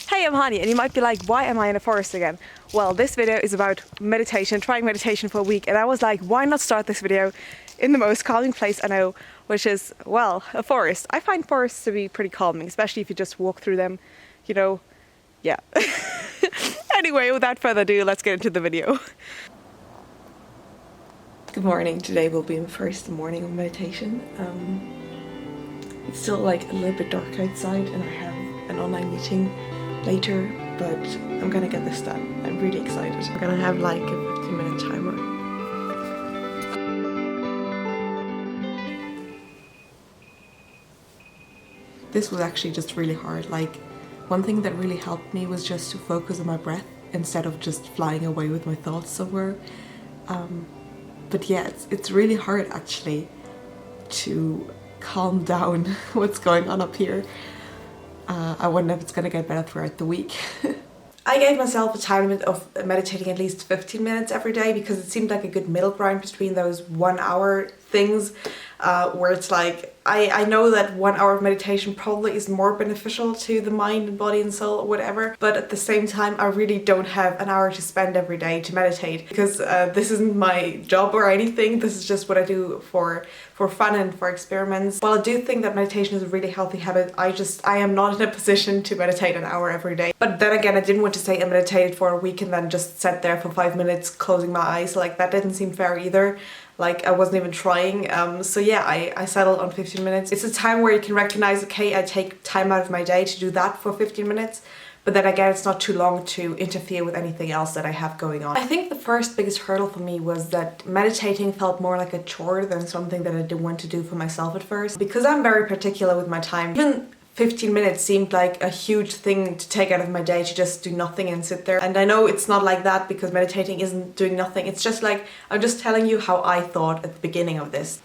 Hey, I'm Hani, and you might be like, why am I in a forest again? Well, this video is about meditation, trying meditation for a week, and I was like, why not start this video in the most calming place I know, which is, well, a forest. I find forests to be pretty calming, especially if you just walk through them, you know, yeah. Anyway, without further ado, let's get into the video. Good morning. Today will be my first morning of meditation. It's still like a little bit dark outside and I have an online meeting later, but I'm gonna get this done. I'm really excited. I'm gonna have like a 15-minute timer. This was actually just really hard. Like, one thing that really helped me was just to focus on my breath instead of just flying away with my thoughts somewhere. But yeah, it's really hard actually to calm down what's going on up here. I wonder if it's gonna get better throughout the week. I gave myself a time limit of meditating at least 15 minutes every day because it seemed like a good middle ground between those 1 hour things where it's like, I know that 1 hour of meditation probably is more beneficial to the mind and body and soul or whatever, but at the same time I really don't have an hour to spend every day to meditate because this isn't my job or anything. This is just what I do for fun and for experiments. While I do think that meditation is a really healthy habit, I am not in a position to meditate an hour every day. But then again, I didn't want to say I meditated for a week and then just sat there for 5 minutes closing my eyes. Like, that didn't seem fair either. Like, I wasn't even trying. So yeah, I settled on 15 minutes. It's a time where you can recognize, okay, I take time out of my day to do that for 15 minutes. But then again, it's not too long to interfere with anything else that I have going on. I think the first biggest hurdle for me was that meditating felt more like a chore than something that I didn't want to do for myself at first. Because I'm very particular with my time, even 15 minutes seemed like a huge thing to take out of my day to just do nothing and sit there. And I know it's not like that because meditating isn't doing nothing. It's just like, I'm just telling you how I thought at the beginning of this.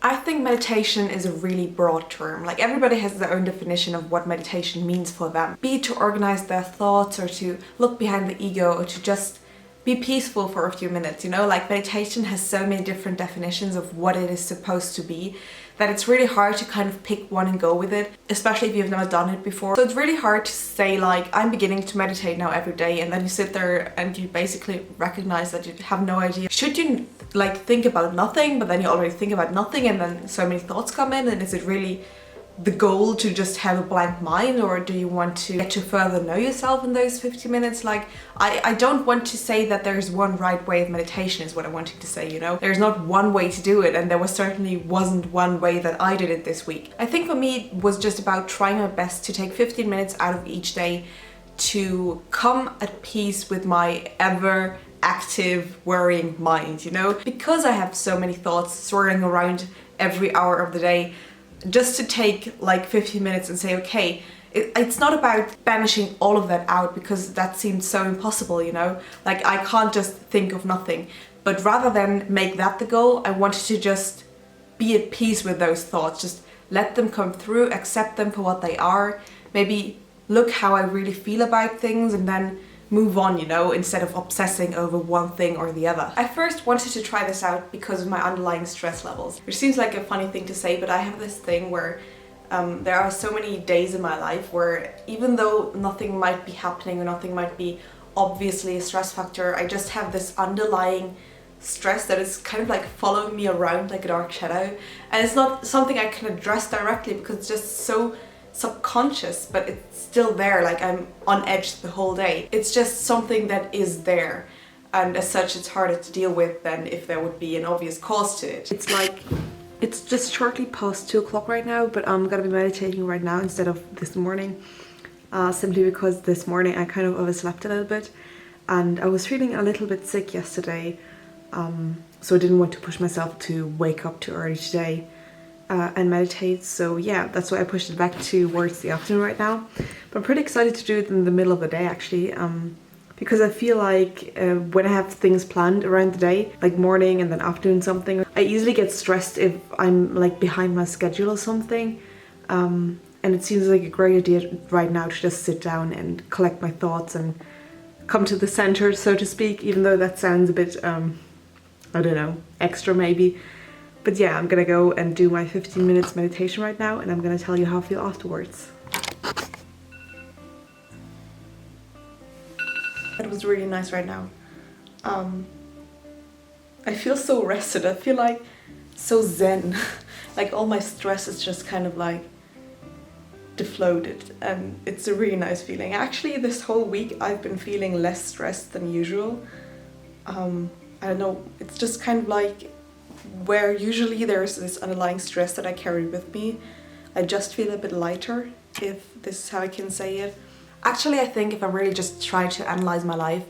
I think meditation is a really broad term. Like, everybody has their own definition of what meditation means for them. Be it to organize their thoughts or to look behind the ego or to just be peaceful for a few minutes, you know? Like, meditation has so many different definitions of what it is supposed to be that it's really hard to kind of pick one and go with it, especially if you've never done it before. So it's really hard to say like, I'm beginning to meditate now every day, and then you sit there and you basically recognize that you have no idea. Should you like think about nothing, but then you already think about nothing and then so many thoughts come in, and is it really the goal to just have a blank mind, or do you want to get to further know yourself in those 50 minutes? Like, I don't want to say that there's one right way of meditation is what I wanted to say, you know? There's not one way to do it, and there certainly wasn't one way that I did it this week. I think for me it was just about trying my best to take 15 minutes out of each day to come at peace with my ever active, worrying mind, you know? Because I have so many thoughts swirling around every hour of the day, just to take like 15 minutes and say, okay, it's not about banishing all of that out because that seems so impossible, you know? Like, I can't just think of nothing. But rather than make that the goal, I wanted to just be at peace with those thoughts. Just let them come through, accept them for what they are, maybe look how I really feel about things, and then move on, you know, instead of obsessing over one thing or the other. I first wanted to try this out because of my underlying stress levels, which seems like a funny thing to say, but I have this thing where there are so many days in my life where even though nothing might be happening or nothing might be obviously a stress factor, I just have this underlying stress that is kind of like following me around like a dark shadow, and it's not something I can address directly because it's just so subconscious, but it's still there. Like, I'm on edge the whole day. It's just something that is there, and as such it's harder to deal with than if there would be an obvious cause to it. It's like, it's just shortly past 2 o'clock right now, but I'm gonna be meditating right now instead of this morning, simply because this morning I kind of overslept a little bit and I was feeling a little bit sick yesterday, so I didn't want to push myself to wake up too early today and meditate. So yeah, that's why I pushed it back towards the afternoon right now. But I'm pretty excited to do it in the middle of the day actually, because I feel like when I have things planned around the day, like morning and then afternoon something, I easily get stressed if I'm like behind my schedule or something. And it seems like a great idea right now to just sit down and collect my thoughts and come to the center, so to speak, even though that sounds a bit I don't know, extra maybe. But yeah, I'm gonna go and do my 15 minutes meditation right now, and I'm gonna tell you how I feel afterwards. It was really nice right now. I feel so rested. I feel like so zen. Like all my stress is just kind of like deflated, and it's a really nice feeling. Actually, this whole week I've been feeling less stressed than usual. I don't know, it's just kind of like where usually there's this underlying stress that I carry with me, I just feel a bit lighter, if this is how I can say it. Actually, I think if I really just try to analyze my life,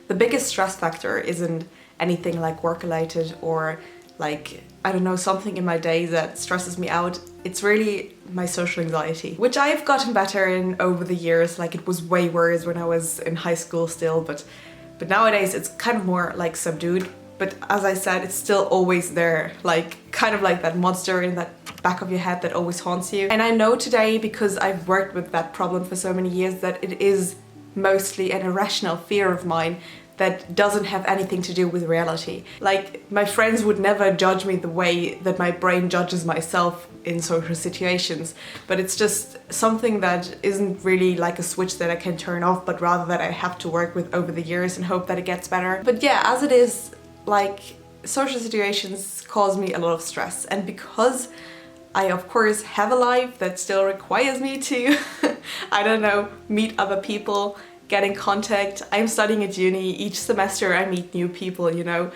the biggest stress factor isn't anything like work-related or like, I don't know, something in my day that stresses me out. It's really my social anxiety, which I've gotten better in over the years. Like, it was way worse when I was in high school still, but nowadays it's kind of more like subdued. But as I said, it's still always there, like kind of like that monster in that back of your head that always haunts you. And I know today, because I've worked with that problem for so many years, that it is mostly an irrational fear of mine that doesn't have anything to do with reality. Like, my friends would never judge me the way that my brain judges myself in social situations, but it's just something that isn't really like a switch that I can turn off, but rather that I have to work with over the years and hope that it gets better. But yeah, as it is, like, social situations cause me a lot of stress, and because I of course have a life that still requires me to, I don't know, meet other people, get in contact. I'm studying at uni, each semester I meet new people, you know.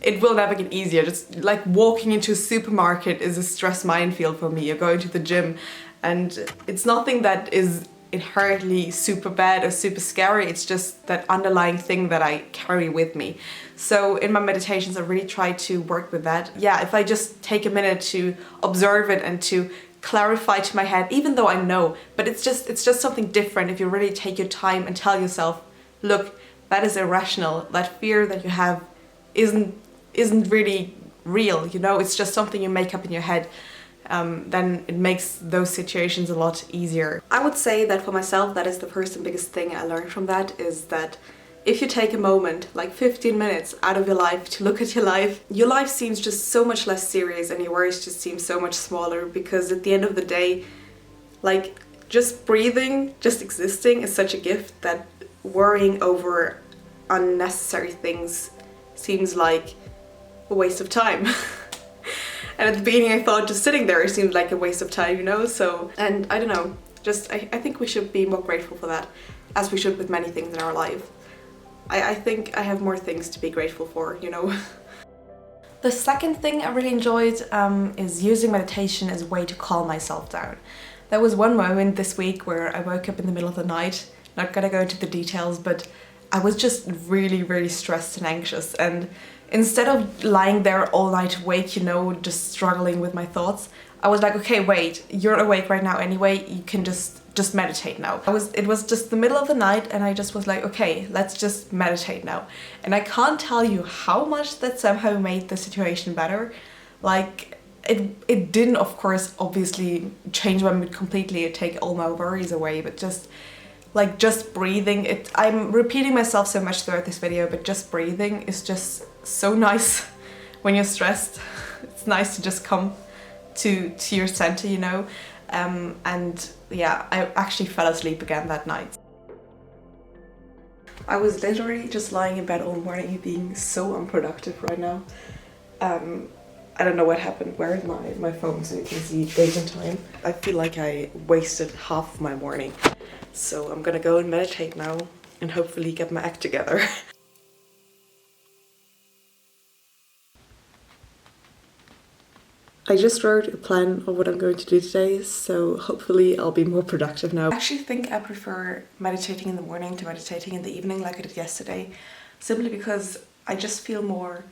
It will never get easier. Just like walking into a supermarket is a stress minefield for me, or going to the gym, and it's nothing that is inherently super bad or super scary, it's just that underlying thing that I carry with me. So in my meditations I really try to work with that. Yeah, if I just take a minute to observe it and to clarify to my head, even though I know, but it's just something different if you really take your time and tell yourself, look, that is irrational, that fear that you have isn't really real, you know, it's just something you make up in your head. Then it makes those situations a lot easier. I would say that for myself, that is the first and biggest thing I learned from that, is that if you take a moment, like 15 minutes out of your life to look at your life seems just so much less serious, and your worries just seem so much smaller, because at the end of the day, like, just breathing, just existing is such a gift that worrying over unnecessary things seems like a waste of time. And at the beginning I thought just sitting there seemed like a waste of time, you know, so, and I don't know, just I think we should be more grateful for that, as we should with many things in our life. I think I have more things to be grateful for, you know. The second thing I really enjoyed is using meditation as a way to calm myself down. There was one moment this week where I woke up in the middle of the night, not gonna go into the details, but I was just really stressed and anxious, and instead of lying there all night awake, you know, just struggling with my thoughts, I was like, okay, wait, you're awake right now anyway, you can just meditate now. It was just the middle of the night, and I just was like, okay, let's just meditate now. And I can't tell you how much that somehow made the situation better. Like, it didn't, of course, obviously change my mood completely or take all my worries away, but just breathing, I'm repeating myself so much throughout this video, but just breathing is just so nice when you're stressed. It's nice to just come to your center, you know. And yeah, I actually fell asleep again that night. I was literally just lying in bed all morning being so unproductive right now. I don't know what happened. Where is my phone so you can see date and time? I feel like I wasted half of my morning. So I'm gonna go and meditate now and hopefully get my act together. I just wrote a plan of what I'm going to do today, so hopefully I'll be more productive now. I actually think I prefer meditating in the morning to meditating in the evening like I did yesterday, simply because I just feel more,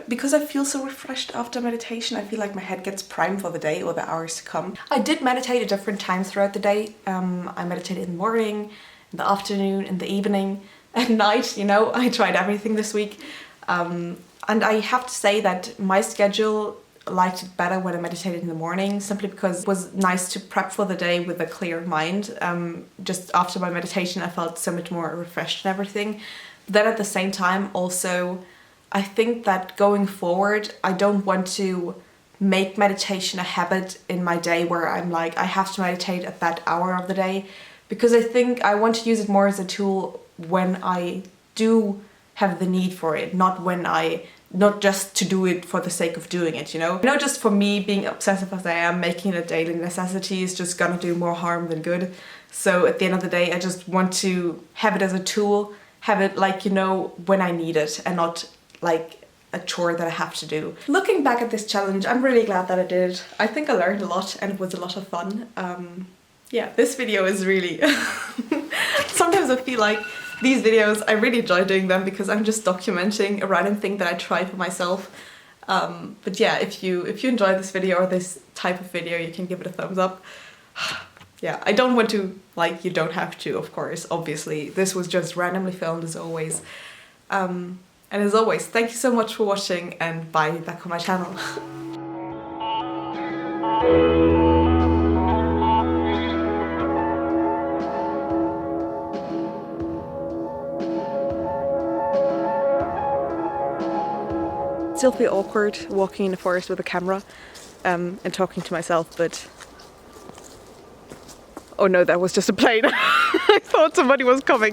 because I feel so refreshed after meditation. I feel like my head gets primed for the day or the hours to come. I did meditate at different times throughout the day. I meditated in the morning, in the afternoon, in the evening, at night, you know, I tried everything this week. And I have to say that my schedule liked it better when I meditated in the morning, simply because it was nice to prep for the day with a clear mind. Just after my meditation I felt so much more refreshed and everything. But then at the same time also I think that going forward, I don't want to make meditation a habit in my day where I'm like, I have to meditate at that hour of the day, because I think I want to use it more as a tool when I do have the need for it, not just to do it for the sake of doing it, you know? I know just for me, being obsessive as I am, making it a daily necessity is just gonna do more harm than good. So at the end of the day, I just want to have it as a tool, have it like, you know, when I need it, and not like a chore that I have to do. Looking back at this challenge, I'm really glad that I did it. I think I learned a lot and it was a lot of fun. Yeah, this video is really... Sometimes I feel like these videos, I really enjoy doing them because I'm just documenting a random thing that I try for myself. But yeah, if you enjoy this video or this type of video, you can give it a thumbs up. Yeah, I don't want to, like, you don't have to, of course, obviously. This was just randomly filmed as always. And as always, thank you so much for watching, and bye, back on my channel. Still feel awkward walking in the forest with a camera and talking to myself, but oh no, that was just a plane. I thought somebody was coming.